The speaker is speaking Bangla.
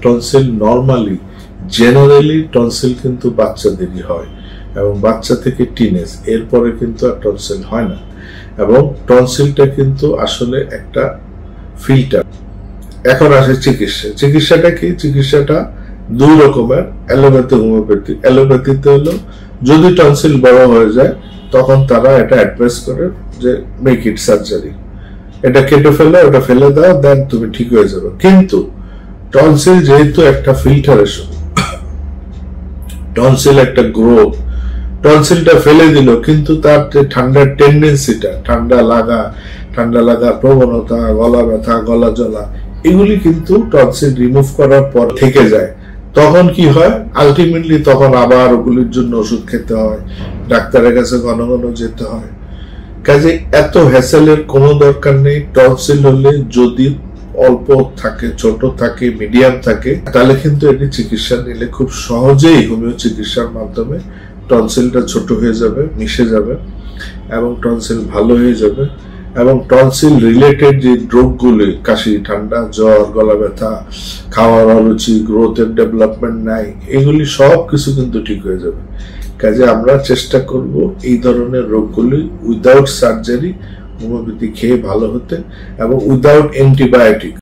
টনসিল নরমালি জেনারেলি টনসিল কিন্তু বাচ্চাদেরই হয় এবং বাচ্চা থেকে টিনেজ এরপরে কিন্তু আর টনসিল হয় না। এবং টনসিলটা কিন্তু আসলে একটা ফিল্টার। এখন আসে চিকিৎসাটা কি? চিকিৎসাটা দুই রকমের, অ্যালোপ্যাথি, হোমিওপ্যাথি। অ্যালোপ্যাথিতে হলো যদি টনসিল বড় হয়ে যায় তখন তারা এটা অ্যাডভাইস করে যে মেক ইট সার্জারি, এটা কেটে ফেলো, ওটা ফেলে দাও, দেন তুমি ঠিক হয়ে যাবে। কিন্তু টনসিল যেহেতু একটা ফিল্টারেশন, টনসিল একটা গ্রোথ, টনসিলটা ফেলে দিল কিন্তু তার ঠান্ডার টেন্ডেন্সিটা, ঠান্ডা লাগা প্রবণতা, গলা ব্যথা, গলা জ্বলা, এগুলি কিন্তু টনসিল রিমুভ করার পর থেকে যায়। তখন কি হয়? আলটিমেটলি তখন আবার ওগুলির জন্য ওষুধ খেতে হয়, ডাক্তারের কাছে ঘন ঘন যেতে হয়। কাজে এত হ্যাসেলের কোনো দরকার নেই। টনসিল হলে যদি অল্প থাকে, ছোট থাকে, মিডিয়াম থাকে, তাহলে কিন্তু এটি চিকিৎসা নিলে খুব সহজেই হোমিও চিকিৎসার মাধ্যমে টনসিলটা ছোট হয়ে যাবে, মিশে যাবে এবং টনসিল ভালো হয়ে যাবে। এবং টনসিল রিলেটেড যে রোগগুলি, কাশি, ঠান্ডা, জ্বর, গলা ব্যথা, খাওয়ার অরুচি, গ্রোথের ডেভেলপমেন্ট নাই, এগুলি সব কিছু কিন্তু ঠিক হয়ে যাবে। কাজে আমরা চেষ্টা করব এই ধরনের রোগগুলি উইদাউট সার্জারি হোমিওপ্যাথি খেয়ে ভালো হতে এবং উইদাউট অ্যান্টিবায়োটিক।